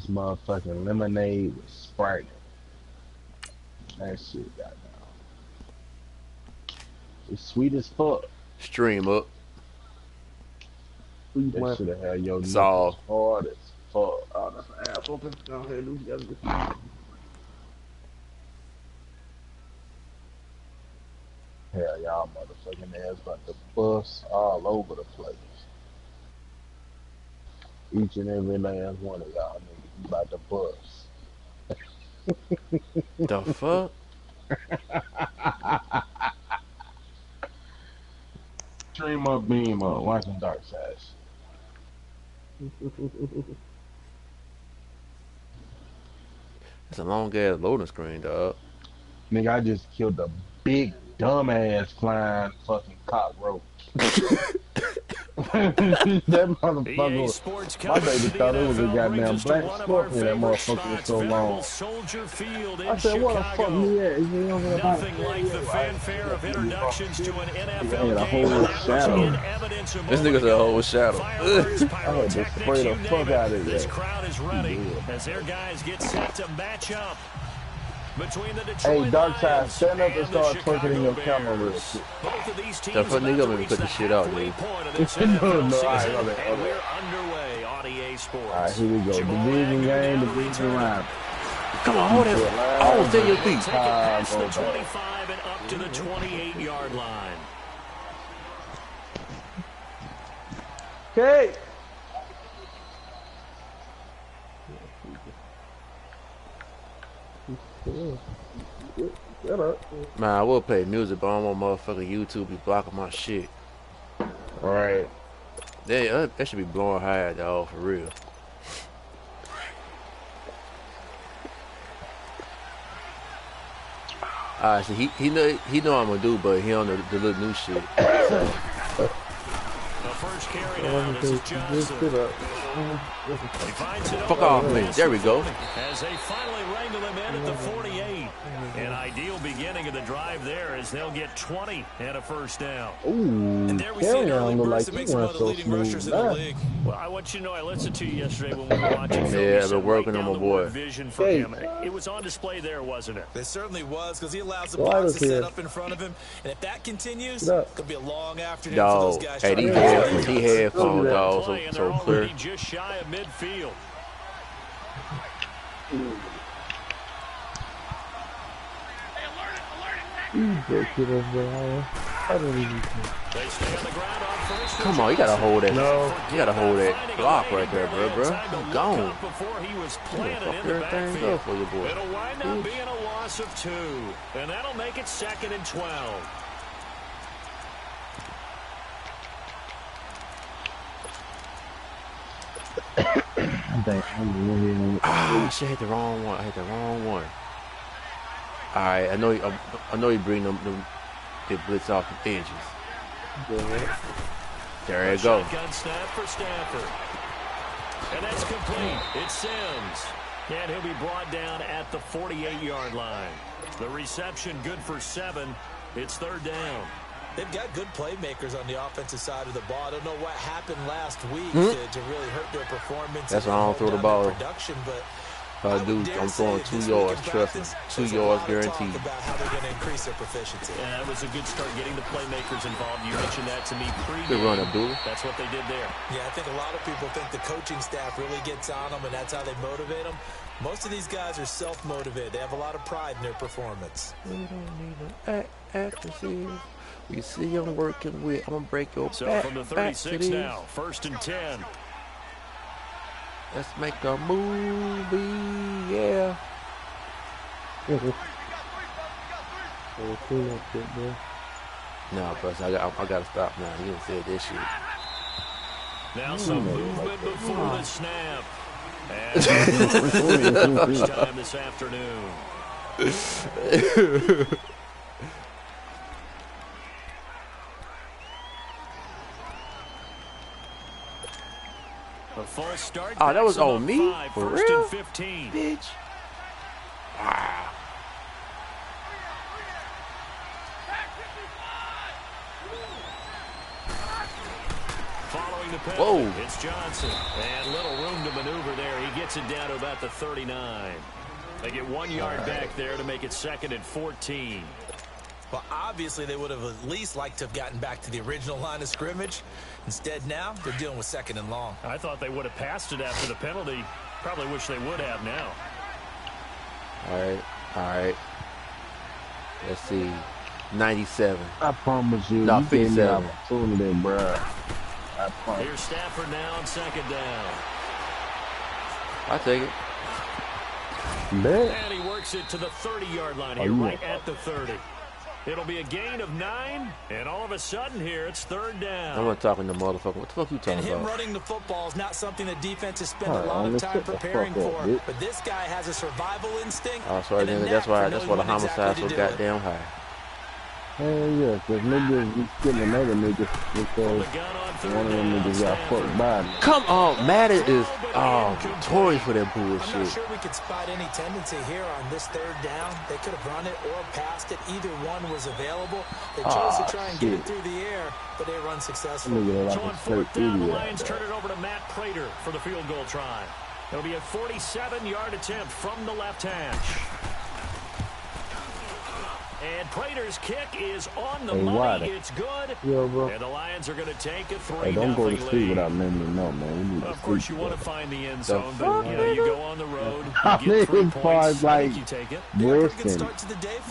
This motherfucking lemonade with Sprite. That shit got down. It's sweet as fuck. Stream up. That should have had your Saul. nipples hard as fuck. Oh, that's an apple. Go ahead, Lucy. Hell, y'all motherfucking ass about to bust all over the place. Each and every last one of y'all niggas about to bust. The fuck? Stream up, beam up, watching Darkside. It's a long ass loading screen, dog. Nigga, I just killed a big dumbass flying fucking cockroach. That motherfucker was, my baby thought it was a goddamn black scorpion. That motherfucker was so long. I said, what the fuck he at? Nothing like the fanfare of introductions to an NFL a whole shadow. This nigga's a whole shadow. I had to spray the fuck out of This there. crowd is ready as their guys get set to match up. Between the Hey, Darkside, stand up and start twerking in your camera real quick. Both of these teams The fuck nigga gonna put the shit out, dude. No, alright, and we're underway on EA Sports. Alright, here we go. Division game, division round. Come on, hold it. Oh, stay your feet. Past the 25 and up to the 28-yard line. Okay. Shut up. Man, I will play music, but I don't want motherfucking YouTube be blocking my shit. Alright. That should be blowing high, dog, for real. Alright, so he know what I'm gonna do, but he don't know the little new shit. First carry down, this is Johnson. Fuck off me. There we go. As they finally wrangle him in at the 48. An ideal beginning of the drive there as they'll get 20 and a first down. Ooh, And there we see an early burst that makes him one of the leading rushers in the league. Well, I want you to know, I listened to you yesterday when we were watching film. Yeah, I've been working on my boy. Vision for him. It was on display there, wasn't it? It certainly was, because he allows the box to set up in front of him. And if that continues, it could be a long afternoon for those Dog, guys. hey, he headphones, dog, so clear. Just shy of midfield. Come on, you gotta hold it. No. You gotta hold that block right there, bro. You gone. Fuck everything up for your boy. It'll wind up being a loss of 2, and that'll make it 2nd and 12. Shit, I hit the wrong one. Alright, I know you bring them the blitz off the edges. There you go. Shotgun snap for Stafford. And that's complete. It's Sims. And he'll be brought down at the 48-yard line. The reception good for 7. It's 3rd down. They've got good playmakers on the offensive side of the ball. I don't know what happened last week to really hurt their performance. That's why I don't throw the ball. Production, but Dude, I'm throwing 2 yards, trust me. 2 yards guaranteed. About how they're going to increase their proficiency. Yeah, that was a good start getting the playmakers involved. You mentioned that to me pre-game. Good run, Abdullah. That's what they did there. Yeah, I think a lot of people think the coaching staff really gets on them, and that's how they motivate them. Most of these guys are self-motivated. They have a lot of pride in their performance. We don't need an accuracy. We see I'm working with. I'm going to break your back. So from the 36 now, 1st and 10. Let's make a movie, yeah. No, bro, I gotta stop now. You didn't say this shit. Now some movement before the snap. And first time this afternoon. A false start. Oh, that was on me? For First real? and 15. Bitch. Wow. Following the penalty. Whoa. It's Johnson. And little room to maneuver there. He gets it down to about the 39. They get 1 yard back there to make it 2nd and 14. Well, obviously, they would have at least liked to have gotten back to the original line of scrimmage. Instead, now, they're dealing with 2nd and long. I thought they would have passed it after the penalty. Probably wish they would have now. All right. Let's see. 97. I promise you. No, you gave me 57. opportunity, bro. I promise. Here's Stafford now on 2nd down. I'll take it. Bet. And he works it to the 30-yard line here, right at the 30. It'll be a gain of 9, and all of a sudden here, it's 3rd down. I'm not talking to motherfucker. What the fuck you talking about? And him running the football is not something the defenses spend a lot of time preparing for. But this guy has a survival instinct. Oh, sorry, nigga. That's why the homicide so goddamn high. Hell yeah, because niggas be killing another niggas because one of them niggas got fucked by me. Come on, Madden is notorious for that bullshit. I'm not sure we could spot any tendency here on this 3rd down. They could have run it or passed it. Either one was available. They chose to try and get it through the air, but they run successfully. So on 4th down, the Lions turn it over to Matt Prater for the field goal try. It'll be a 47-yard attempt from the left hash. And Prater's kick is on the money. It's good. Yo, bro. And the Lions are going to take a 3-0 lead. Hey, don't go to sleep without letting me know, man. We need of course, you want to find the end zone, but you go on the road. I You get 3 as far points. as like You take it. listen,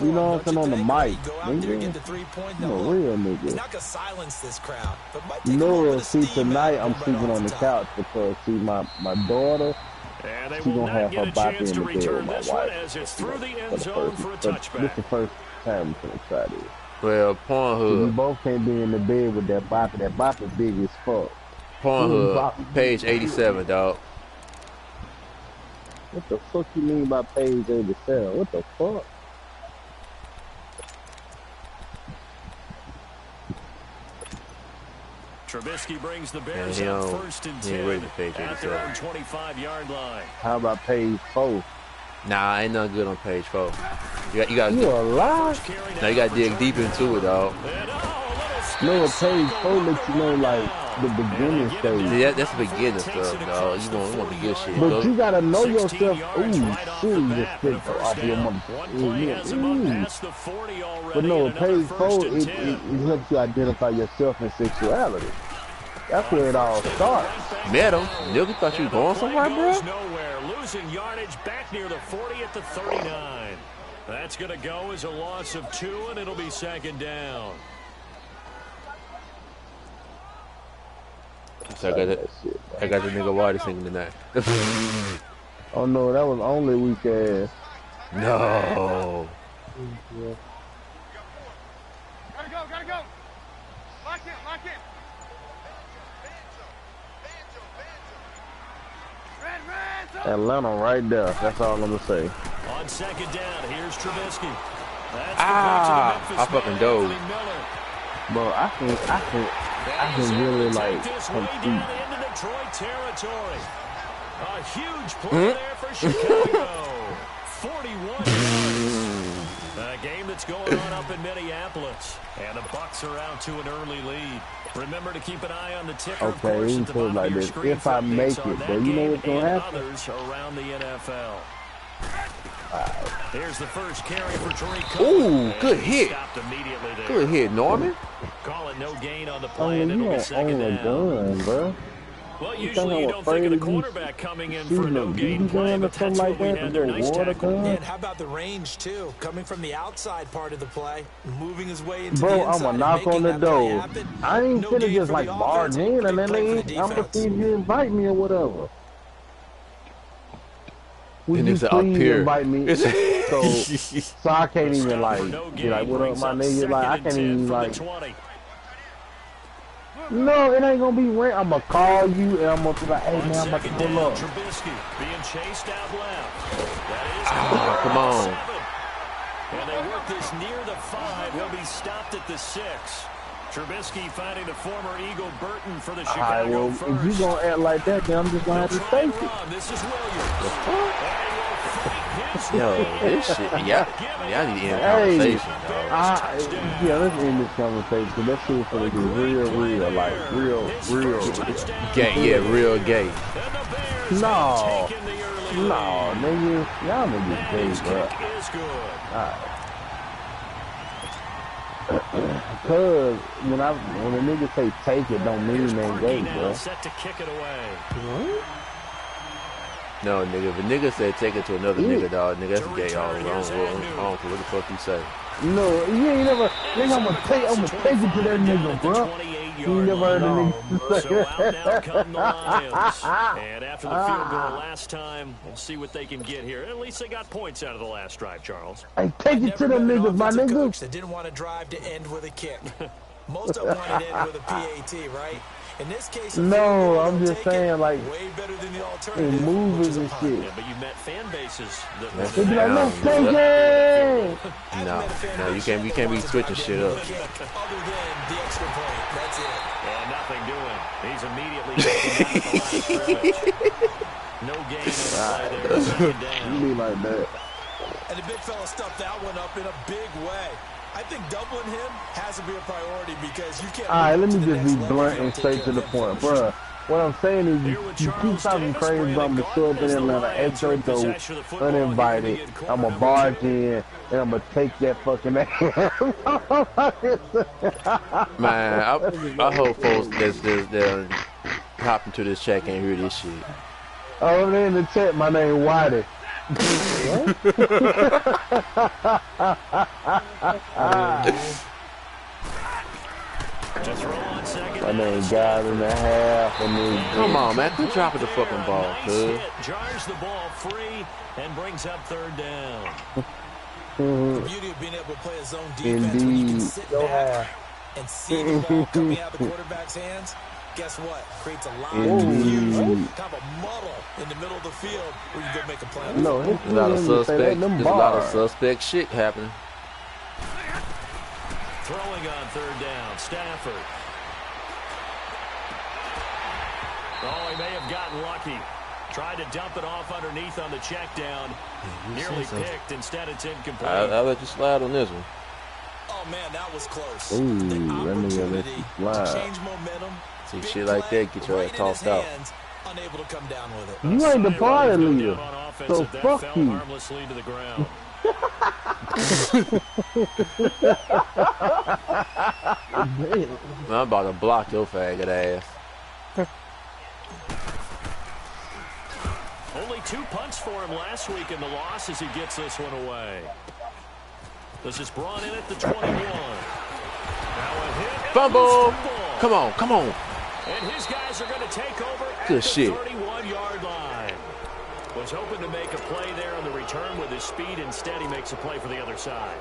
you know what I'm saying, on the mic, nigga. I'm a real nigga. He's not gonna silence this crowd, but might You take a little know, bit of see, steam tonight out I'm of him sleeping right on off the top. couch because see, my daughter, And they she will gonna have not get her a body chance in to the bed with return my this one wife. as it's through the For end the zone for a This is touchback. the first time we're gonna try this. Well, We Pornhub. both can't be in the bed with that bop. That bop is big as fuck. Pornhub, page 87, dog. What the fuck you mean by page 87? What the fuck? Trubisky brings the Bears Yeah, up 1st and 10 at their own 25-yard line. How about page 4? Nah, ain't nothing good on page 4. You got You a lie? now you got to dig deep into it, dog. No, page 4 lets you know like the beginning stage. Yeah, that's the beginning stuff, dog. You want the good shit. But you gotta know yourself. Ooh, shit, you just spit off your mother. But no, page 4 it helps you identify yourself and sexuality. That's where it all starts. Met him. Nigga thought you was going somewhere, bro. Nowhere. Losing yardage back near the 40 at the 39. That's going to go as a loss of 2, and it'll be 2nd down. So I got the nigga Whitey singing tonight. Oh no, that was only weak ass. No. Yeah. Gotta go. Lock in. Atlanta right there. That's all I'm gonna say. On 2nd down, here's Trubisky. That's I fucking dove. Bro, I can really like compete. Into Detroit territory. A huge play there for Chicago. 41 yards. A game that's going on up in Minneapolis. And the Bucs are out to an early lead. Remember to keep an eye on the ticker, of okay, course, we at the put it bottom like of your this. screen. If I make it, then you know what's gonna happen. Others around the NFL. Here's the first carry for Tariq. Ooh, good hit. There. Good hit, Norman. Call it no gain on the play, Oh, and you it'll be don't own 2nd a down. gun, bro. Well, usually you don't think of the quarterback coming in for a no-gain play, but that's what we had there. Nice tackle. And how about the range, too? Coming from the outside part of the play, moving his way into the Bro, inside. I'ma knock on the door. I ain't finna just like barge in and then I'm gonna see if you invite me or whatever. Would you please invite me? So I can't even like be like, what up, my nigga? Like I can't even like. No, it ain't gonna be rent. I'm gonna call you and I'm gonna be like, hey man, I'm about to pull up. Trubisky being chased out left. Come on. And they work this near the 5. He'll be stopped at the 6. Trubisky finding the former Eagle Burton for the Chicago first. If you gonna act like that, then I'm just gonna have to take it. This is Williams. Yo, this shit. Yeah, I need to end the conversation, dog. Yeah, let's end this conversation because that shit is gonna get real, like real. Gay, yeah, real gay. No, nigga, y'all niggas gay, bro. Cause when a nigga say take it, don't mean they gay, bro. Set to kick it away. No, nigga, if a nigga said take it to another nigga, dog, nigga, that's gay all around. I don't care what the fuck you say. No, you ain't never, nigga, I'ma take it to that nigga, bro. You never heard a nigga say So out now come the Lions. And after the field goal last time, we'll see what they can get here. At least they got points out of the last drive, Charles. Hey, take it to them niggas, my nigga. That didn't want to drive to end with a kick. Most of them wanted to end with a PAT, right? In this case, no, I'm just saying, like, way better than the alternative, in movies and shit. Yeah, but you met fan bases that they be like, no, take it. No, you can't be switching shit up. Other than the extra point, that's it. Yeah, nothing doing. He's immediately taken out the line of scrimmage. No gain on the play there. Second down. You mean like that? And the big fella stuffed that one up in a big way. I think doubling him has to be a priority because you can't. All right, let me just be blunt and straight to the point, bruh. What I'm saying is you keep talking crazy about me show up in Atlanta, enter go uninvited. I'm a barge in and I'm gonna take that fucking ass. Man, I hope folks that hop into this chat can't hear this shit. Oh, in the chat, my name Whitey. My name God and a half. Come on, man. Quit dropping the fucking ball, cuz. Jars the ball free and brings up third down. The beauty of being able to play a zone defense when you can sit back and see the ball coming out of the quarterback's hands. Guess what? Creates a lot of confusion, kind of a muddle in the middle of the field where you go make a play. No, there's a lot of suspect shit happening. Throwing on third down, Stafford. Oh, he may have gotten lucky. Tried to dump it off underneath on the check down. Nearly picked. Instead, it's incomplete. I'll let you slide on this one. Oh, man, that was close. Ooh, let me let you slide. Change momentum. See shit like that, get your ass tossed out. Unable to come down with it. You ain't the party leader, so fuck you. Harmlessly to the ground. I'm about to block your faggot ass. Only 2 punts for him last week in the loss as he gets this one away. This is brought in at the 21. Now a hit. Fumble! Come on, come on. And his guys are going to take over at Good the shit. 31-yard line. Was hoping to make a play there on the return with his speed. Instead, he makes a play for the other side.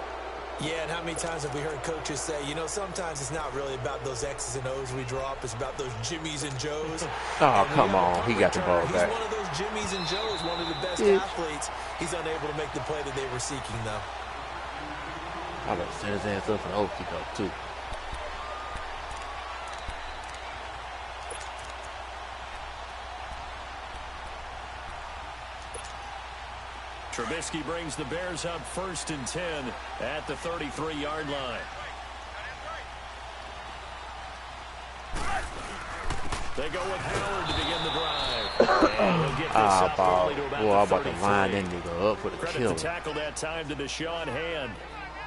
Yeah, and how many times have we heard coaches say, you know, sometimes it's not really about those X's and O's we drop. It's about those Jimmies and Joes. Oh, come on. He got the ball back. He's one of those Jimmies and Joes, one of the best athletes. He's unable to make the play that they were seeking, though. I better set his ass up for an old kick up, too. Trubisky brings the Bears up 1st and 10 at the 33-yard line. They go with Howard to begin the drive. And he'll get this up early to about I'm about the to line that nigga up for the Credit kill. to tackle that time to Deshaun Hand.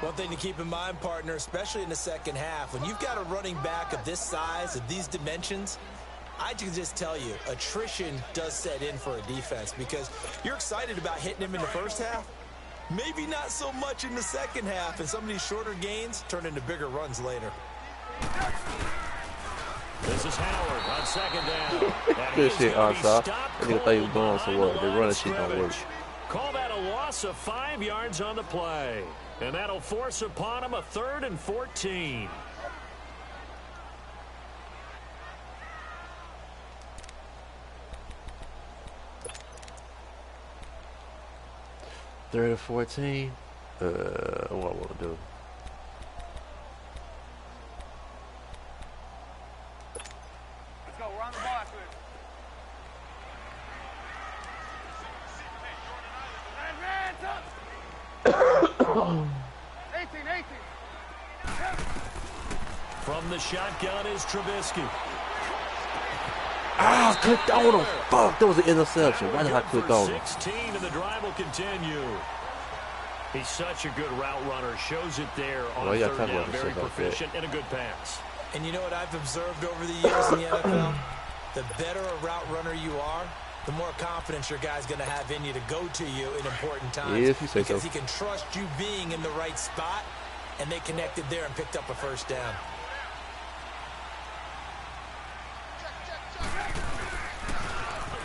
One thing to keep in mind, partner, especially in the second half, when you've got a running back of this size, of these dimensions, I can just tell you, attrition does set in for a defense because you're excited about hitting him in the first half. Maybe not so much in the second half, and some of these shorter gains turn into bigger runs later. This is Howard on second down. Good shit, Arthur. Nigga thought he was going somewhere. They running shit don't work. Call that a loss of 5 yards on the play. And that'll force upon him a 3rd and 14. Third and 14. What I want to do? Let's go. We're on the ball after this. From the shotgun is Trubisky. Ah, clicked on him. Fuck, that was an interception. Why did I click on him? 16, and the drive will continue. He's such a good route runner. Shows it there on third down. Very proficient and a good pass. And you know what I've observed over the years in the NFL? The better a route runner you are, the more confidence your guy's going to have in you to go to you in important times. Yeah, if you say because so. He can trust you being in the right spot, and they connected there and picked up a first down.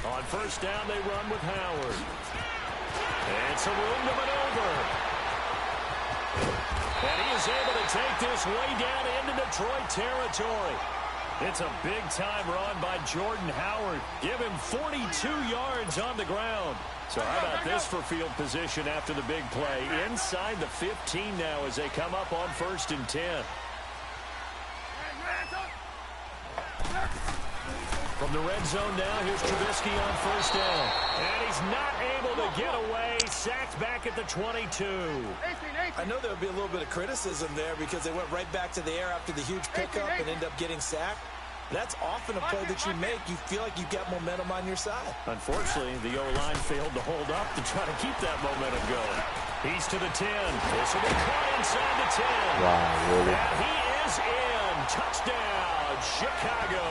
On first down, they run with Howard. And some room to maneuver. And he is able to take this way down into Detroit territory. It's a big-time run by Jordan Howard. Give him 42 yards on the ground. So how about this for field position after the big play? Inside the 15 now as they come up on 1st and 10. From the red zone now, here's Trubisky on first down. And he's not able to get away. Sacked back at the 22. I know there would be a little bit of criticism there because they went right back to the air after the huge pickup and end up getting sacked. That's often a play that you make. You feel like you've got momentum on your side. Unfortunately, the O-line failed to hold up to try to keep that momentum going. He's to the 10. This will be caught inside the 10. Wow, really? And he is in. Touchdown, Chicago.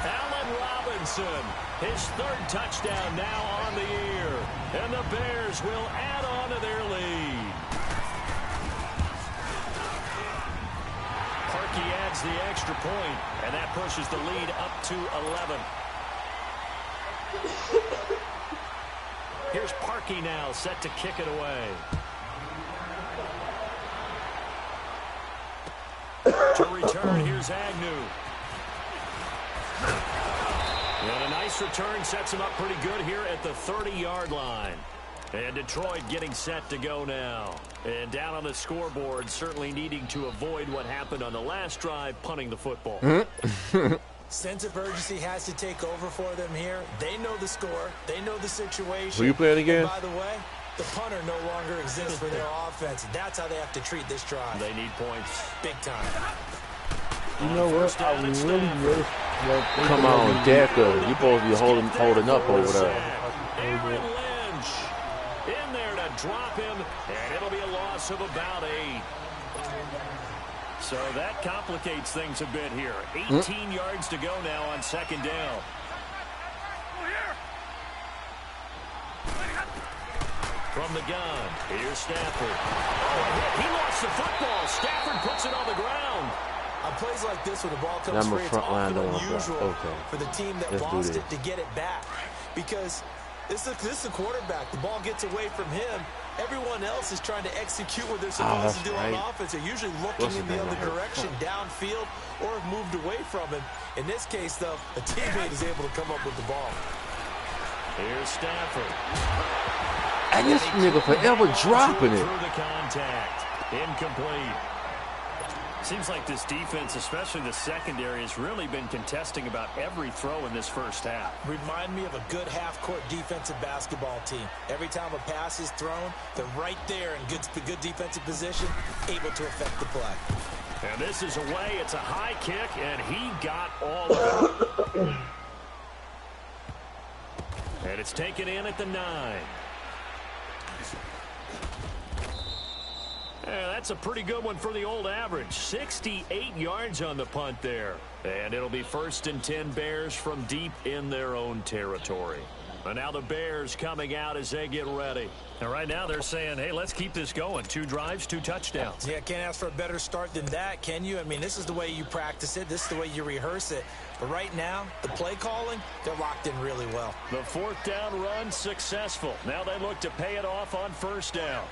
Allen Robinson, his 3rd touchdown now on the year. And the Bears will add on to their lead. Parkey adds the extra point, and that pushes the lead up to 11. Here's Parkey now, set to kick it away. To return, here's Agnew. And a nice return sets him up pretty good here at the 30-yard line. And Detroit getting set to go now. And down on the scoreboard, certainly needing to avoid what happened on the last drive, punting the football. Sense of urgency has to take over for them here. They know the score. They know the situation. Will you play it again? And by the way, the punter no longer exists for their offense. That's how they have to treat this drive. They need points. Big time. You know what? I really wish that. Come on, Decker. You're supposed to be holding up over there. Aaron Lynch in there to drop him, and it'll be a loss of about 8. So that complicates things a bit here. 18 yards to go now on 2nd down. From the gun, here's Stafford. Oh, he lost the football. Stafford puts it on the ground. On plays like this, when the ball comes free, it's often unusual for the team that lost it to get it back. Because this is the quarterback. The ball gets away from him. Everyone else is trying to execute what they're supposed to do on offense. They're usually looking in the other direction, downfield, or have moved away from him. In this case, though, a teammate is able to come up with the ball. Here's Stafford. And this nigga forever dropping it. Through the contact. Incomplete. Seems like this defense, especially the secondary, has really been contesting about every throw in this first half. Remind me of a good half-court defensive basketball team. Every time a pass is thrown, they're right there in good defensive position, able to affect the play. And this is away. It's a high kick, and he got all of it. And it's taken in at the 9. Yeah, that's a pretty good one for the old average. 68 yards on the punt there. And it'll be 1st and 10 Bears from deep in their own territory. And now the Bears coming out as they get ready. And right now they're saying, hey, let's keep this going. 2 drives, 2 touchdowns. Yeah, can't ask for a better start than that, can you? I mean, this is the way you practice it. This is the way you rehearse it. But right now, the play calling, they're locked in really well. The 4th down run successful. Now they look to pay it off on 1st down.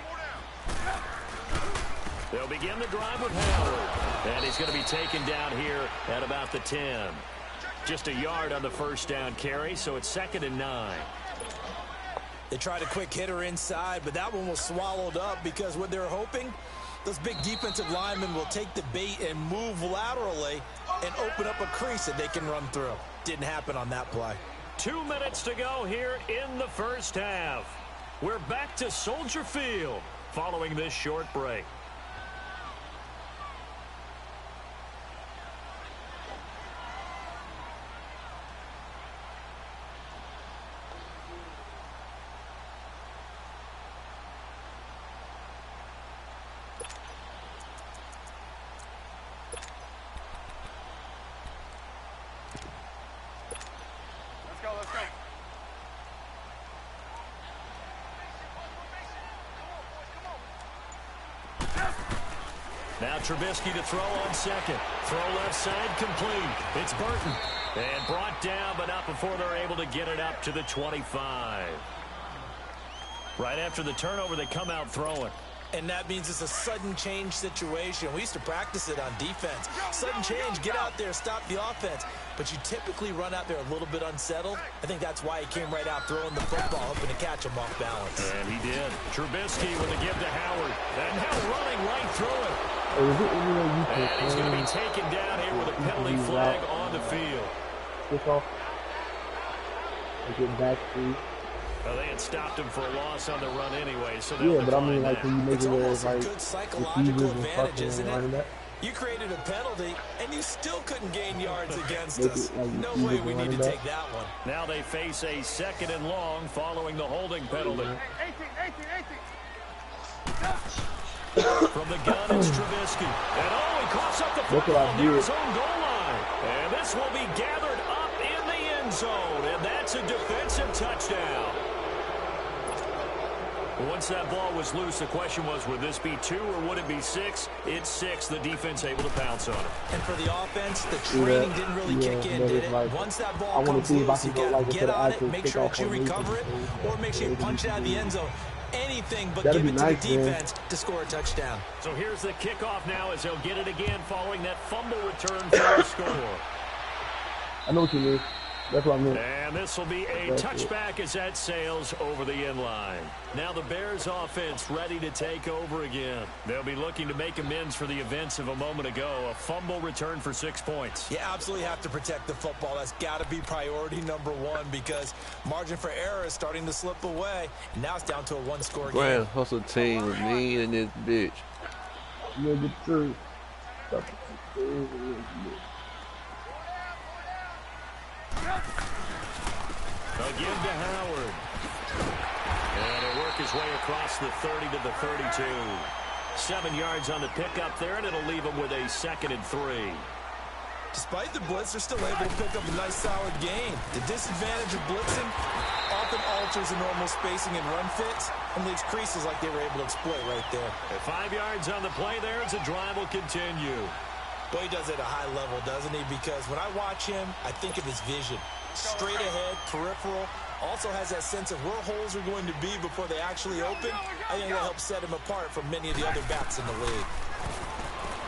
They'll begin the drive with Howard. And he's going to be taken down here at about the 10. Just a yard on the 1st down carry, so it's 2nd and 9. They tried a quick hitter inside, but that one was swallowed up because what they're hoping, those big defensive linemen will take the bait and move laterally and open up a crease that they can run through. Didn't happen on that play. 2 minutes to go here in the first half. We're back to Soldier Field. following this short break. Now Trubisky to throw on second. Throw left side complete. It's Burton. And brought down, but not before they're able to get it up to the 25. Right after the turnover, they come out throwing. And that means it's a sudden change situation. We used to practice it on defense. Sudden change, get out there, stop the offense. But you typically run out there a little bit unsettled. I think that's why he came right out throwing the football, hoping to catch him off balance. And he did. Trubisky with a give to Howard. And now running right through it. And he's going to be taken down here with a penalty flag on the field. Kick off. Get back to. Well, they had stopped him for a loss on the run anyway, so yeah, but I mean, like, when you make it where it's like good psychological advantage, isn't it? You created a penalty, and you still couldn't gain yards against us. No way we need to take that one. Now they face a 2nd and long following the holding penalty. 18. From the gun, it's Trubisky. And he coughs up the football near his own goal line. And this will be gathered up in the end zone, and that's a defensive touchdown. Once that ball was loose, the question was, would this be 2 or would it be 6? It's 6. The defense able to pounce on it. And for the offense, the training didn't really kick in, did it? Like, once that ball comes loose, you got to get on it, make sure that you recover it, or make sure you punch it out of the end zone. Anything but give it to the defense to score a touchdown. So here's the kickoff now as they'll get it again following that fumble return for a score. I know what you mean. That's what I mean. And this will be a touchback as that sails over the end line. Now the Bears offense ready to take over again. They'll be looking to make amends for the events of a moment ago. A fumble return for 6 points. You absolutely have to protect the football. That's got to be priority number 1 because margin for error is starting to slip away. And now it's down to a 1-score game. Grand hustle team with me and this bitch. Yeah, the truth. Again to Howard. And he'll work his way across the 30 to the 32. 7 yards on the pickup there, and it'll leave him with a 2nd and 3. Despite the blitz, they're still able to pick up a nice, solid gain. The disadvantage of blitzing often alters the normal spacing and run fits and leaves creases like they were able to exploit right there. At 5 yards on the play there as the drive will continue. Boy, he does it at a high level, doesn't he? Because when I watch him, I think of his vision. Straight ahead, peripheral, also has that sense of where holes are going to be before they actually open. I think that helps set him apart from many of the other backs in the league.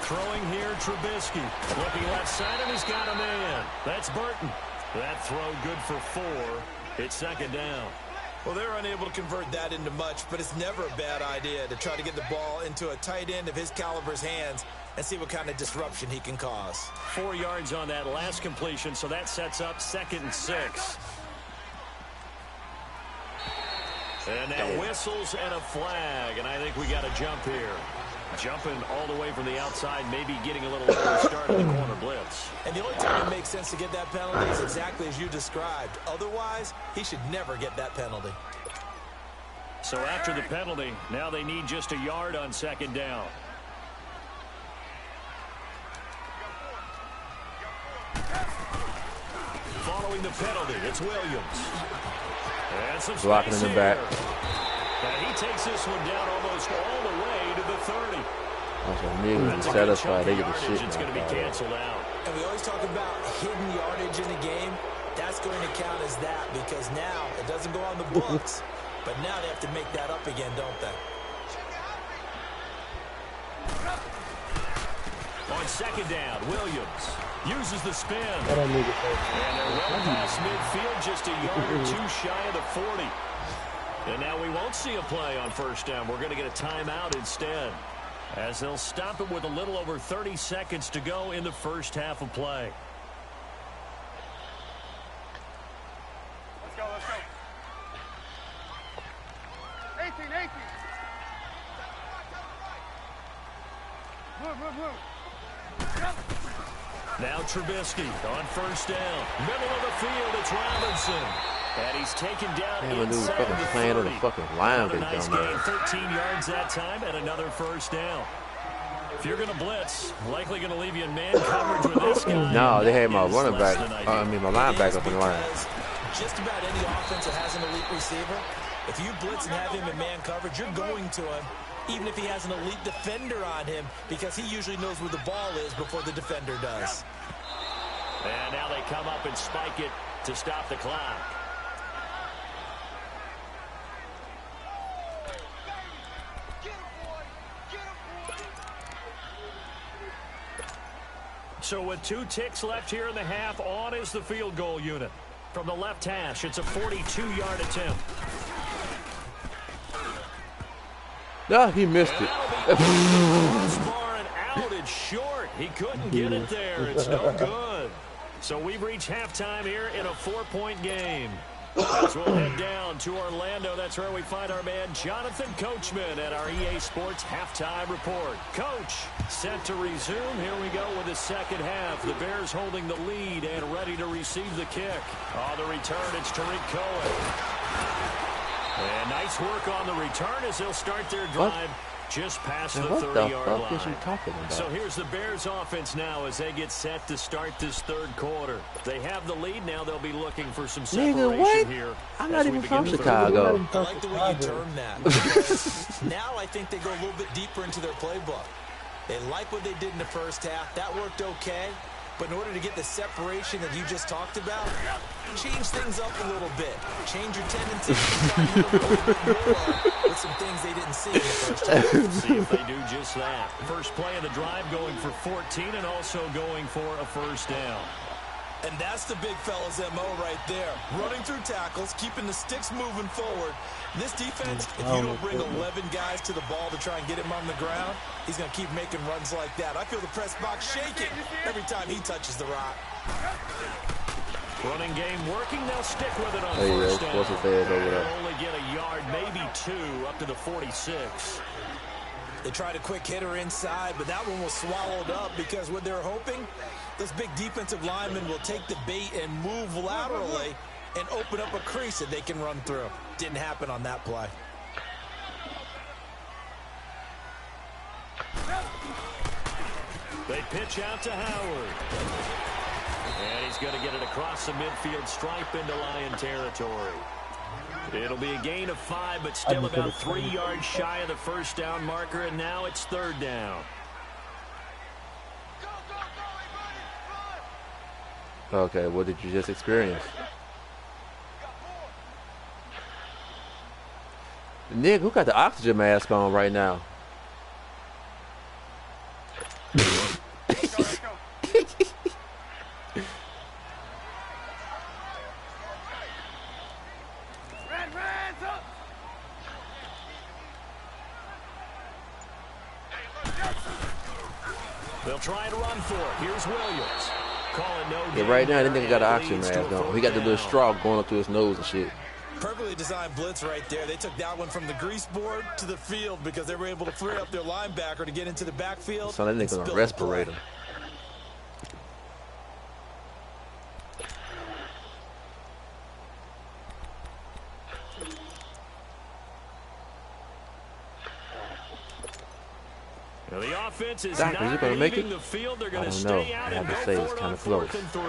Throwing here, Trubisky. Looking left side, and he's got a man. That's Burton. That throw good for 4. It's 2nd down. Well, they're unable to convert that into much, but it's never a bad idea to try to get the ball into a tight end of his caliber's hands and see what kind of disruption he can cause. 4 yards on that last completion, so that sets up 2nd and 6. And now whistles and a flag, and I think we got a jump here. Jumping all the way from the outside, maybe getting a little early start in the corner blitz. And the only time it makes sense to get that penalty is exactly as you described. Otherwise, he should never get that penalty. So after the penalty, now they need just a yard on 2nd down. Following the penalty, it's Williams. And some blocking in the back. And he takes this one down almost all the way to the 30. That's a nigga satisfied. They get the shit. It's going to be canceled out. And we always talk about hidden yardage in the game. That's going to count as that because now it doesn't go on the books, but now they have to make that up again, don't they? On 2nd down, Williams uses the spin. And they're well past midfield, just a yard or 2 shy of the 40. And now we won't see a play on 1st down. We're going to get a timeout instead, as they'll stop it with a little over 30 seconds to go in the first half of play. Let's go. 18. Now Trubisky on first down. Middle of the field, it's Robinson. And he's taken down inside the 30. Playing on the fucking line. Another nice gain, 13 yards that time, and another first down. If you're going to blitz, likely going to leave you in man coverage with this guy. No, they had my running back, my linebacker up in the line. Just about any offense that has an elite receiver, if you blitz and have him in man coverage, you're going to him, even if he has an elite defender on him, because he usually knows where the ball is before the defender does. And now they come up and spike it to stop the clock. So with 2 ticks left here in the half, on is the field goal unit. From the left hash, it's a 42-yard attempt. No, he missed it. Far and out, it's short. He couldn't get it there. It's no good. So we've reached halftime here in a 4-point game. As we'll head down to Orlando, that's where we find our man Jonathan Coachman at our EA Sports Halftime Report. Coach, set to resume. Here we go with the second half. The Bears holding the lead and ready to receive the kick. On the return, it's Tariq Cohen. And nice work on the return as they'll start their drive just past the 30-yard line. What the fuck is you talking about? So here's the Bears offense now as they get set to start this third quarter. They have the lead. Now they'll be looking for some separation here. I'm not even from Chicago. I like the way you term that. Because now I think they go a little bit deeper into their playbook. They like what they did in the first half. That worked okay. But in order to get the separation that you just talked about, change things up a little bit. Change your tendencies with some things they didn't see in the first half. See if they do just that. First play of the drive going for 14 and also going for a first down. And that's the big fella's MO right there. Running through tackles, keeping the sticks moving forward. This defense, if you don't bring 11 guys to the ball to try and get him on the ground, he's going to keep making runs like that. I feel the press box shaking every time he touches the rock. Running game working. They'll stick with it on first down. They'll only get a yard, maybe 2, up to the 46. They tried a quick hitter inside, but that one was swallowed up because what they're hoping, this big defensive lineman will take the bait and move laterally and open up a crease that they can run through. Didn't happen on that play. They pitch out to Howard. And he's going to get it across the midfield stripe into Lion territory. It'll be a gain of 5, but still about 3 yards shy of the first down marker, and now it's third down. Okay, what did you just experience? Nick, who got the oxygen mask on right now? They'll try to run for it. Here's Williams. Call it no Yeah, right now, that nigga got an oxygen mask on. He got the little straw going up to his nose and shit. Perfectly designed blitz right there. They took that one from the grease board to the field because they were able to free up their linebacker to get into the backfield. So that nigga's on a respirator. Well, the offense is Zach, not gonna make leaving it? the field. They're going I to don't know. stay out I have and to go say for it's it kind on of close. 4th and 3.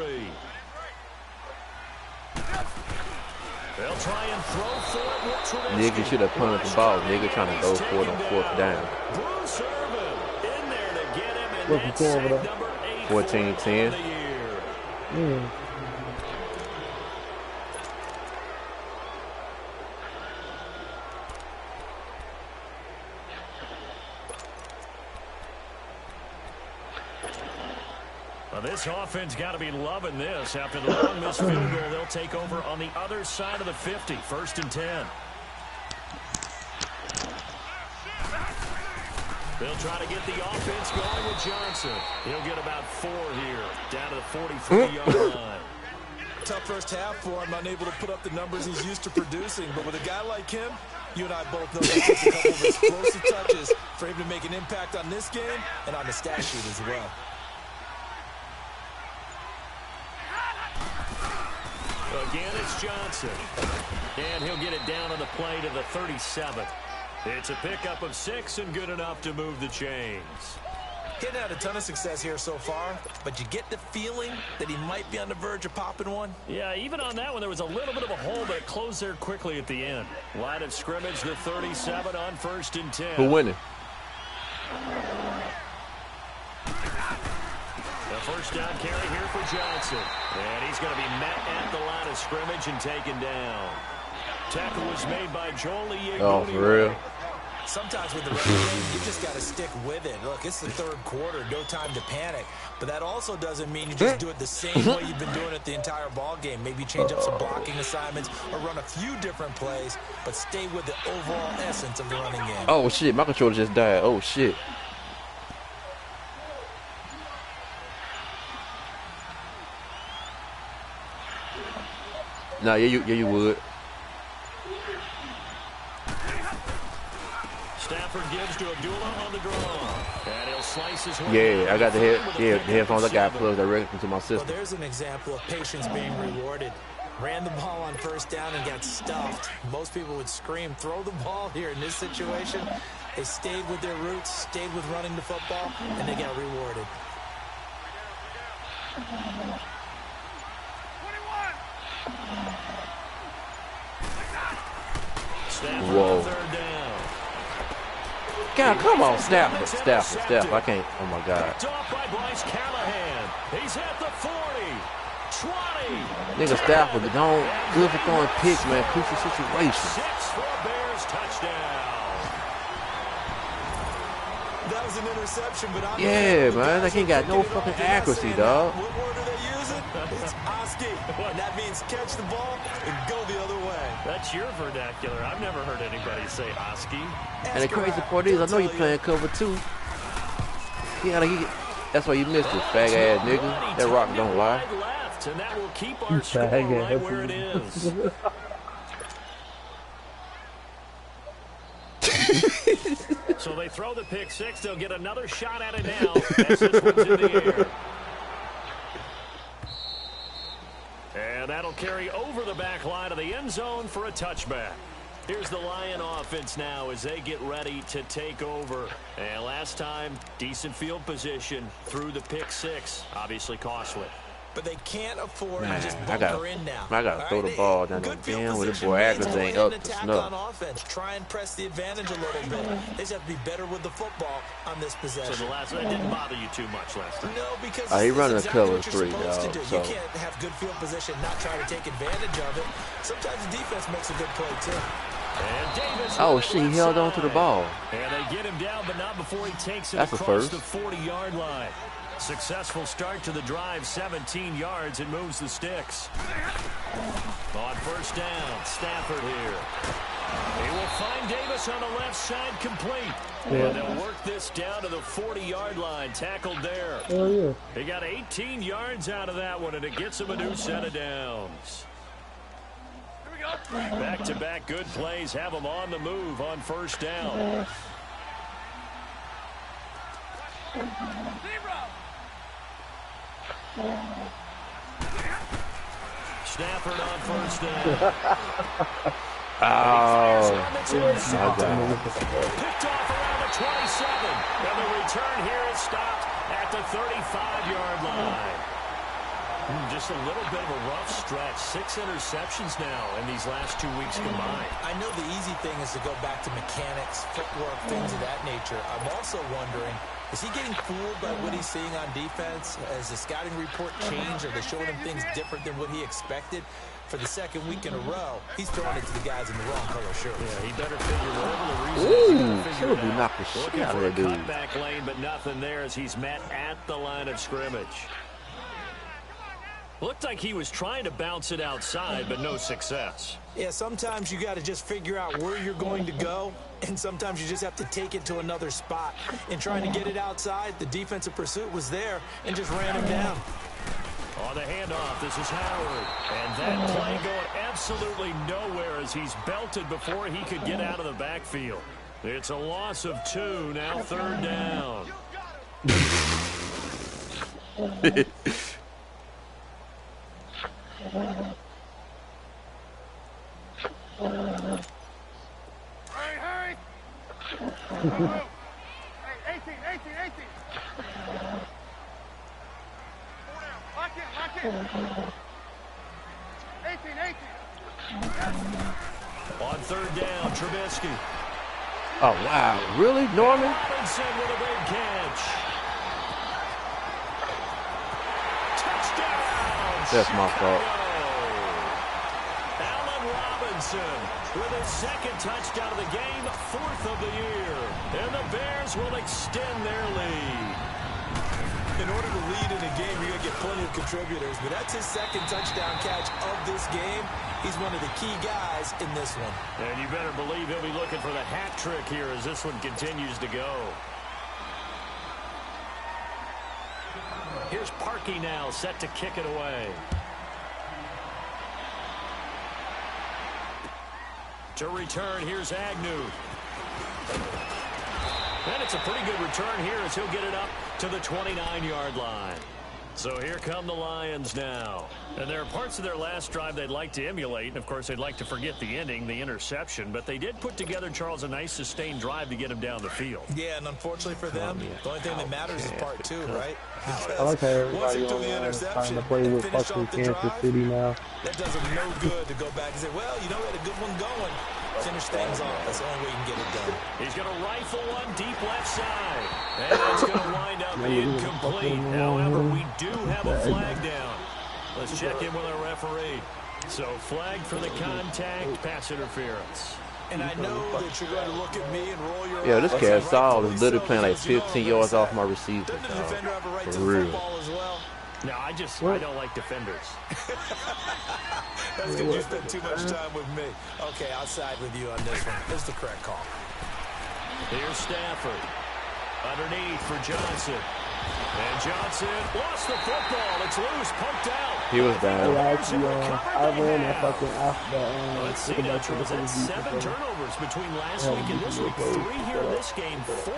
They'll try and throw for it with Trubisky. Nigga should have punted the ball. Nigga trying to go for it on 4th down. Bruce Irvin in there to get him, and What's that's the sack score, number 8 14-10. for the year. Well, this offense got to be loving this. After the long missed field goal, they'll take over on the other side of the 50, 1st and 10. They'll try to get the offense going with Johnson. He'll get about 4 here, down to the 43-yard line. Tough first half for him, unable to put up the numbers he's used to producing. But with a guy like him, you and I both know that takes a couple of explosive touches for him to make an impact on this game and on the stat sheet as well. It's Johnson. And he'll get it down on the play to the 37. It's a pickup of 6 and good enough to move the chains. Getting had a ton of success here so far, but you get the feeling that he might be on the verge of popping one. Yeah, even on that one, there was a little bit of a hole, but it closed there quickly at the end. Line of scrimmage, the 37 on 1st and 10. Who winning? The first down carry here for Johnson. And he's going to be met at the line of scrimmage and taken down. Tackle was made by Joel Iyiegbuniwe. Oh, for real? Sometimes with the running game, you just got to stick with it. Look, it's the third quarter, no time to panic. But that also doesn't mean you just do it the same way you've been doing it the entire ball game. Maybe change up some blocking assignments or run a few different plays, but stay with the overall essence of the running game. Oh, shit. My controller just died. Oh, shit. Nah, yeah, you would. Stafford gives to Abdullah on the draw. And he'll slice his way. Yeah, I got the headphones I got plugged directly into my system. Well, there's an example of patience being rewarded. Ran the ball on first down and got stuffed. Most people would scream, throw the ball here in this situation. They stayed with their roots, stayed with running the football, and they got rewarded. Whoa. God, come on, Stafford. I can't. Oh, my God. Picked off by Bryce Callahan. He's at the 40, 20. Nigga, Stafford, don't. Good for throwing picks, man. Crucial situation. 6 for a Bears touchdown. That was an interception, but I'm Yeah, man. That ain't got no fucking accuracy, dog. What word are they using? It's Oski. And that means catch the ball and go the other way. That's your vernacular. I've never heard anybody say Oski. And the crazy part is, I know you playing cover 2. That's why you missed it, fag ass nigga. That rock don't lie. Left, and that will keep our score right where it is. So they throw the pick 6. They'll get another shot at it now as this one's in the air. And that'll carry over the back line of the end zone for a touchback. Here's the Lion offense now as they get ready to take over. And last time, decent field position through the pick 6. Obviously costly. But they can't afford Man, to just I bunker in now. gotta throw the ball down there. Damn, with the boy Atkins ain't up to snuff. On offense. Try and press the advantage a little bit. They just have to be better with the football on this possession. So the last one didn't bother you too much last time. No, because he running exactly a cover what you're 3, supposed to dog. do. So. You can't have good field position, not try to take advantage of it. Sometimes the defense makes a good play too. And Davis Oh, shit, he held on to the ball. And they get him down, but not before he takes it That's a across first. the 40-yard line. Successful start to the drive, 17 yards, and moves the sticks. On first down, Stafford here. He will find Davis on the left side, complete. And they'll work this down to the 40-yard line, tackled there. Oh, yeah. He got 18 yards out of that one, and it gets him a new set of downs. Back-to-back good plays have him on the move on first down. Stafford on first down. Oh, my God. Picked off around the 27. And the return here is stopped at the 35-yard line. Just a little bit of a rough stretch. 6 interceptions now in these last 2 weeks combined. I know the easy thing is to go back to mechanics, footwork, things of that nature. I'm also wondering, is he getting fooled by what he's seeing on defense? Has the scouting report changed? Are they showing him things different than what he expected? For the second week in a row, he's throwing it to the guys in the wrong color shirt. Yeah, he better figure whatever the reason is. ooh, should be knocked the shit Looking out for of a that dude. cutback lane, but nothing there as he's met at the line of scrimmage. Looked like he was trying to bounce it outside, but no success. Yeah, sometimes you got to just figure out where you're going to go, and sometimes you just have to take it to another spot. In trying to get it outside, the defensive pursuit was there and just ran him down. On the handoff, this is Howard. And that play going absolutely nowhere as he's belted before he could get out of the backfield. It's a loss of 2, now third down. Hurry. Hey, 18. 4 down. Lock in. 18. On third down, Trubisky. Oh, wow. Really, Norman? Robinson with a big catch. Touchdown. That's my fault. Allen Robinson with his second touchdown of the game, 4th of the year. And the Bears will extend their lead. In order to lead in a game, you're going to get plenty of contributors, but that's his second touchdown catch of this game. He's one of the key guys in this one. And you better believe he'll be looking for the hat trick here as this one continues to go. Here's Parkey now, set to kick it away. To return, here's Agnew. And it's a pretty good return here as he'll get it up to the 29-yard line. So here come the Lions now. And there are parts of their last drive they'd like to emulate. And, of course, they'd like to forget the ending, the interception. But they did put together, Charles, a nice sustained drive to get him down the field. Yeah, and unfortunately for them, the only thing that matters is part 2, right? I like how everybody on trying to play with fucking Kansas City now. That does them no good to go back and say, well, you know, we had a good one going. Finish things off. That's the only way you can get it done. He's going to rifle one deep left side. And it's going to wind up incomplete. However, we do have a flag down. Let's check in with our referee. So flagged for the contact, pass interference. And I know that you're going to look at me and roll your eyes. Yeah, this cat Saul is literally playing like 15 yards off my receiver. Doesn't the defender have a right to For real. football as well? No, I don't like defenders. That's because you spent too much time with me. Okay, I'll side with you on this one. This is the correct call. Here's Stafford. Underneath for Johnson. And Johnson lost the football. It's loose, poked out. He was down. Yeah, actually, I ran that fucking after Let's see now, Charles. That's 7 turnovers between last week and this week. 3 here in this game, 4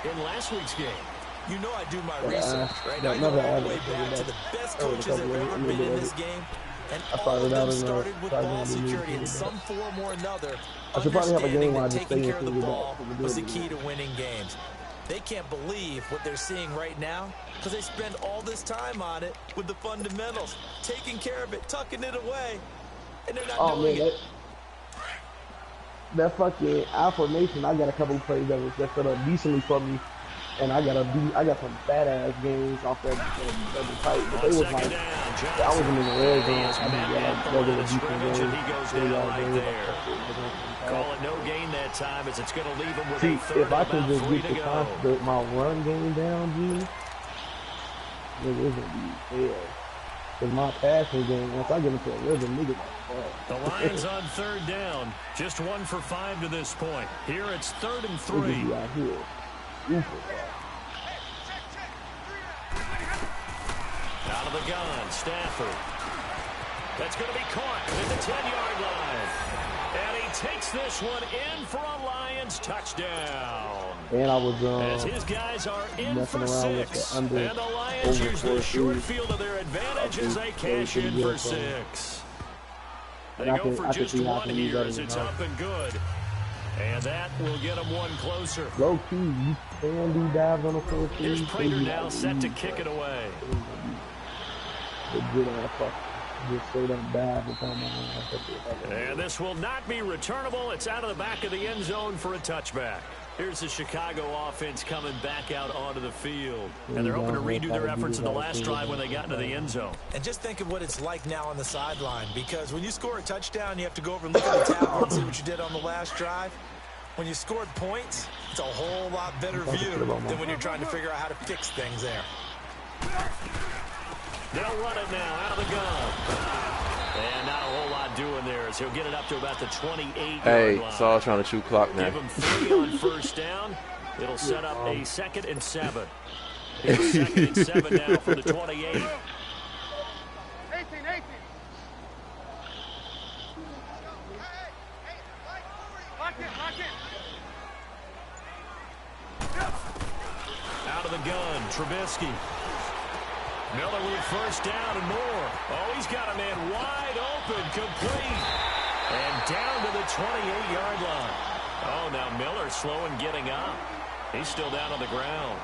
in last week's game. You know I do my research, right? I go all the way back to the best coaches that have ever been in this game. And all of them started with ball security in some form or another. Understanding that taking care of the ball was the key to winning games. They can't believe what they're seeing right now because they spend all this time on it with the fundamentals, taking care of it, tucking it away, and they're not doing it. That fucking I formation, I got a couple of plays that set up decently for me. And I got some badass games off that tight, but they was like, I wasn't in the red zone. I regular defense games. Call it no gain that time as it's going to leave him with See, a third if I can just get my run game down, G, it isn't be fair. Because my passing game, once I get into a rhythm, niggas like the Lions on third down, just 1 for 5 to this point. Here it's 3rd and 3. Out here. Out of the gun, Stafford. That's going to be caught at the 10-yard line. And he takes this one in for a Lions touchdown. And I was as his guys are in for 6. And the Lions use the short field of their advantage as they cash in for 6. They go for just 1 here as it's up and good. And that will get him 1 closer. Low key, you can do dives on the first. Here's Prater now set to kick it away. And this will not be returnable. It's out of the back of the end zone for a touchback. Here's the Chicago offense coming back out onto the field. And they're hoping to redo their efforts in the last drive when they got into the end zone. And just think of what it's like now on the sideline, because when you score a touchdown, you have to go over and look at the tablet and see what you did on the last drive. When you scored points, it's a whole lot better view than when you're trying to figure out how to fix things there. They'll run it now out of the gun. And not a whole lot doing there as he'll get it up to about the 28-yard line. Saul trying to chew clock now. Give him 3 on first down. It'll set up a 2nd and 7. Here's 2nd and 7 now for the 28. 18. Lock in. Out of the gun, Trubisky. Miller with first down and more. Oh, he's got a man wide open, complete. And down to the 28-yard line. Oh, now Miller slow in getting up. He's still down on the ground.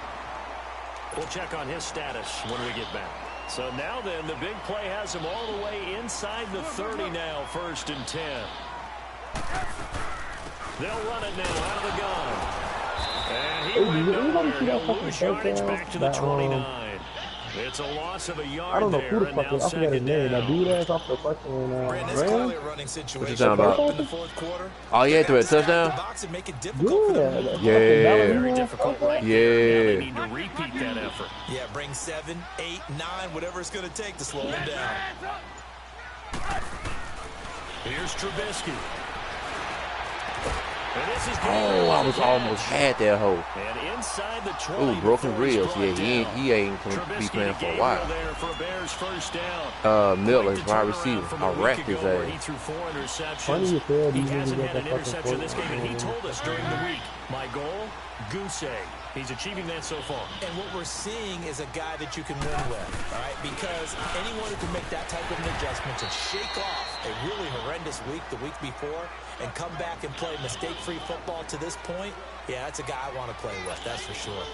We'll check on his status when we get back. So now then, the big play has him all the way inside the 30 now, 1st and 10. They'll run it now out of the gun. And he went nowhere. He'll lose yardage back to the 29. It's a loss of a yard. I don't know there, who the and fuck now is. I forget his name. That dude that's off the fucking Brandon, it's clearly a running situation. What you talking about? In the 4th quarter. Oh, yeah, threw a touchdown? Very Yeah. difficult right there. Now they need to repeat that effort. Yeah, bring 7, 8, 9, whatever it's going to take to slow him down. Here's Trubisky. And this is Oh, I was almost had that hole. And inside the 20. Ooh, broken ribs. Yeah, down. he ain't going to be playing for a while. There for a Bears first down. Miller, wide receiver. I wrecked his He ass. threw 4 Funny interceptions. you said He he hasn't didn't had an get that interception fucking this game, and he fourth. told us during the week, my goal, goose egg. He's achieving that so far. And what we're seeing is a guy that you can win with, all right? Because anyone who can make that type of an adjustment to shake off a really horrendous week the week before and come back and play mistake-free football to this point, yeah, that's a guy I want to play with, that's for sure.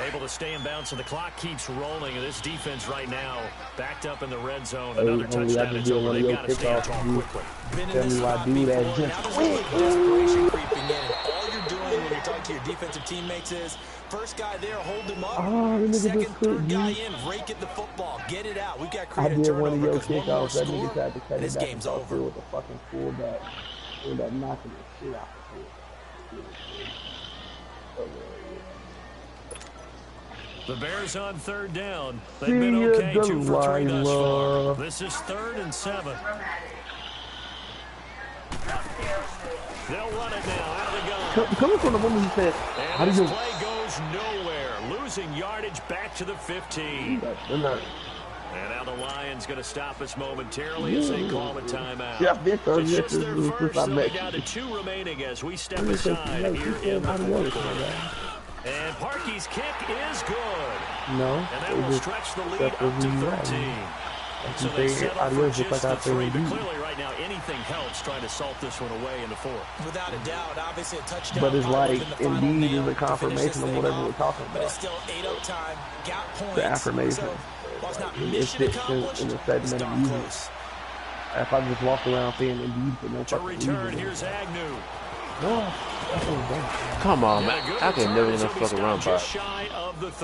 Able to stay in bounds, and the clock keeps rolling. And this defense right now backed up in the red zone. Another touchdown. It's over. They've got to stay on top quickly. Been in this spot before. Now there's a little desperation creeping in. And all you're doing when you're talking to your defensive teammates is, first guy there, hold him up. Second, third guy in, rake at the football. Get it out. We've got to I create a did one of turnover your because one more kickoffs. That nigga score, tried to cut and it this back game's and over. with the fucking fullback. Ended up knocking the shit out of him. The Bears on 3rd down. They've been okay, 2 for 3 thus far. This is 3rd and 7. They'll run it now out of the gun. Coming from the woman who said, And this play goes nowhere. Losing yardage back to the 15. And now the Lions going to stop us momentarily as they call a timeout. It's just their first, so they're down to 2 remaining as we step aside here in the 4th quarter. And Parkey's kick is good. No. And that will stretch the lead up to 13. So they settle for just the 3, but clearly right now anything helps trying to salt this one away in the 4th. Without a doubt, obviously a touchdown. But it's like, indeed, is a confirmation of whatever we're talking about. But it's still 8-0 time, got points. The affirmation. So, while it's not It mission fits accomplished, in the it's segment darn of music. close. If I just walked around saying indeed for no To fucking return, reason. here's Agnew. No, that's what I'm doing. Come on, man. I can never get no fucking run back.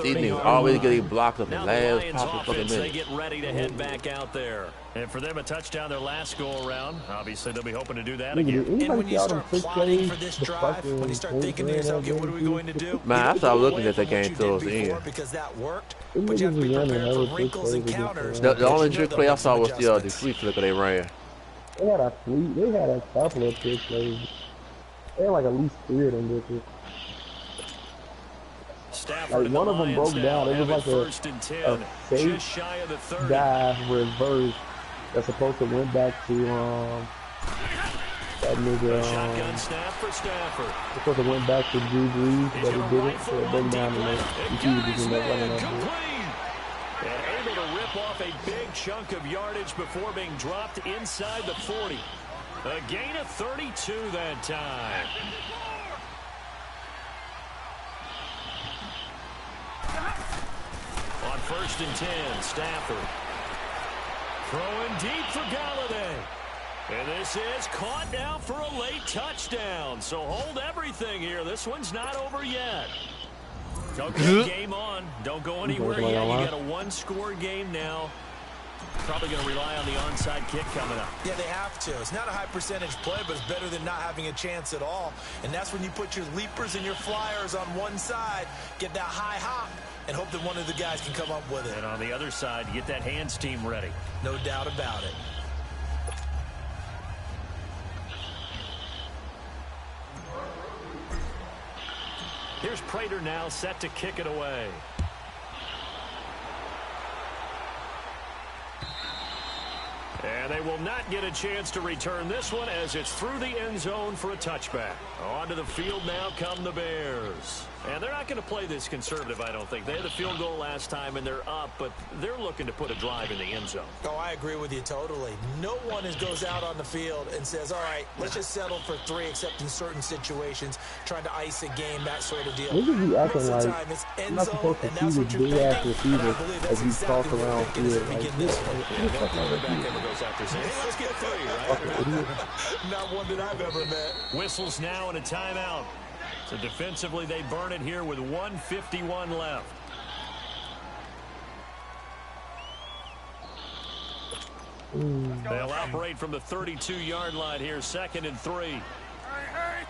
These niggas always getting blocked up in last possible fucking They minute. get ready to head back out there. And for them, a touchdown their last go-around. Obviously, they'll be hoping to do that again. And when you start plotting for this drive, when you start thinking to yourself, okay, what are we going to do? Man, I started looking at that game towards the end. Because that worked, but you have to be prepared for wrinkles and counters. The only trick play I saw was the sweep flicker they ran. They had a couple of trick plays. They had like at least 3 of them bitches. Like one of them broke down. It was like a fake dive reverse that's supposed to went back to that nigga. Shotgun snap for Stafford. It's supposed to went back to Drew Brees, but it didn't. So it broke down and you see what he's running up. And able to rip off a big chunk of yardage before being dropped inside the 40. A gain of 32 that time. On 1st and 10, Stafford. Throwing deep for Galladay. And this is caught now for a late touchdown. So hold everything here. This one's not over yet. Okay, game on. Don't go anywhere yet. You got a 1-score game now. Probably going to rely on the onside kick coming up. Yeah, they have to. It's not a high percentage play, but it's better than not having a chance at all. And that's when you put your leapers and your flyers on one side, get that high hop, and hope that one of the guys can come up with it. And on the other side, get that hands team ready. No doubt about it. Here's Prater now set to kick it away. And And they will not get a chance to return this one as it's through the end zone for a touchback. Onto the field now come the Bears. And they're not going to play this conservative, I don't think. They had the field goal last time, and they're up, but they're looking to put a drive in the end zone. Oh, I agree with you totally. No one goes out on the field and says, all right, let's just settle for 3, except in certain situations, trying to ice a game, that sort of deal. Look at you acting Most of the like time, it's you're end not zone, supposed to and see that's this what you're big-ass thinking. receiver I believe as that's you exactly toss what around they're thinking as field. they Like, begin this one. Yeah, no quarterback ever goes out there saying, hey, let's get 3, right? Not one that I've ever met. Whistles now and a timeout. So defensively, they burn it here with 1:51 left. They'll operate from the 32-yard line here, 2nd and 3. Hurry, hurry.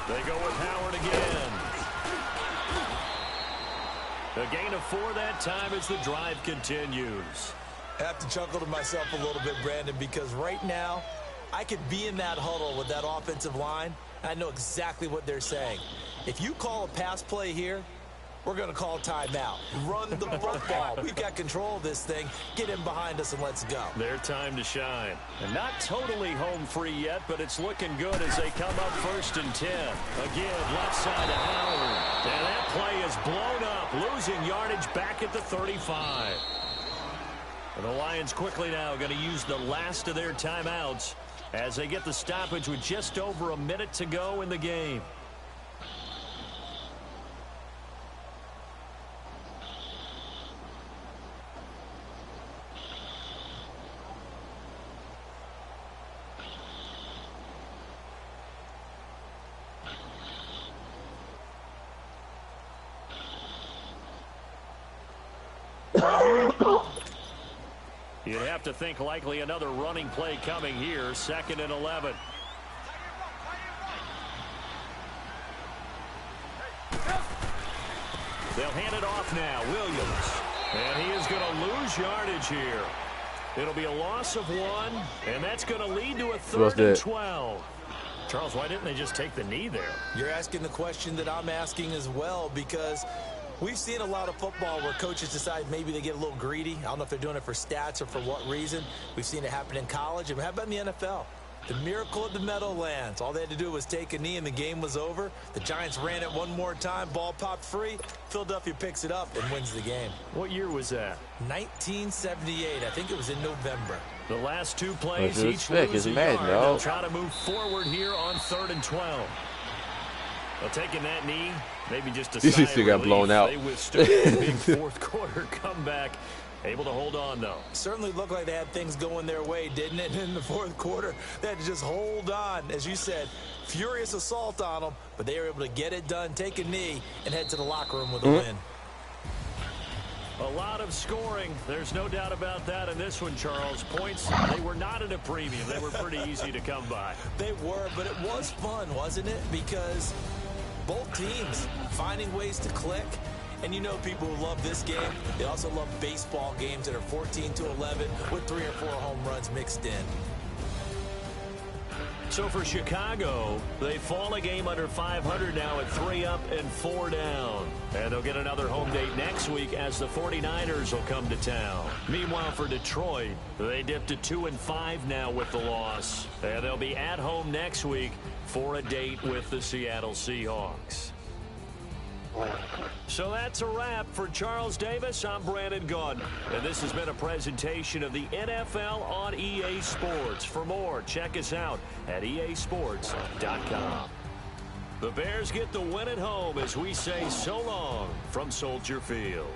They go with Howard again. A gain of 4 that time as the drive continues. I have to chuckle to myself a little bit, Brandon, because right now I could be in that huddle with that offensive line. I know exactly what they're saying. If you call a pass play here, we're going to call timeout. Run the football. We've got control of this thing. Get in behind us and let's go. Their time to shine. And not totally home free yet, but it's looking good as they come up 1st and 10. Again, left side to Howard. And that play is blown up, losing yardage back at the 35. And the Lions quickly now going to use the last of their timeouts as they get the stoppage with just over a minute to go in the game. You'd have to think likely another running play coming here, 2nd and 11. They'll hand it off now, Williams. And he is going to lose yardage here. It'll be a loss of 1, and that's going to lead to a 3rd and 12. Charles, why didn't they just take the knee there? You're asking the question that I'm asking as well, because we've seen a lot of football where coaches decide maybe they get a little greedy. I don't know if they're doing it for stats or for what reason. We've seen it happen in college. And how about in the NFL? The miracle of the Meadowlands. All they had to do was take a knee and the game was over. The Giants ran it one more time. Ball popped free. Philadelphia picks it up and wins the game. What year was that? 1978. I think it was in November. The last 2 plays, Well, each lose a yard. no? They'll try to move forward here on 3rd and 12. Well, taking that knee, maybe just a sigh of still got relief. blown out. They withstood a big 4th quarter comeback. Able to hold on, though. Certainly looked like they had things going their way, didn't it? In the 4th quarter, they had to just hold on. As you said, furious assault on them, but they were able to get it done, take a knee, and head to the locker room with a win. A lot of scoring. There's no doubt about that in this one, Charles. Points, they were not at a premium. They were pretty easy to come by. They were, but it was fun, wasn't it? Because both teams finding ways to click. And you know people who love this game, they also love baseball games that are 14-11 with 3 or 4 home runs mixed in. So for Chicago, they fall a game under 500 now at 3 up and 4 down. And they'll get another home date next week as the 49ers will come to town. Meanwhile, for Detroit, they dipped to 2-5 now with the loss. And they'll be at home next week for a date with the Seattle Seahawks. So that's a wrap. For Charles Davis, I'm Brandon Gaudin. And this has been a presentation of the NFL on EA Sports. For more, check us out at easports.com. The Bears get the win at home as we say so long from Soldier Field.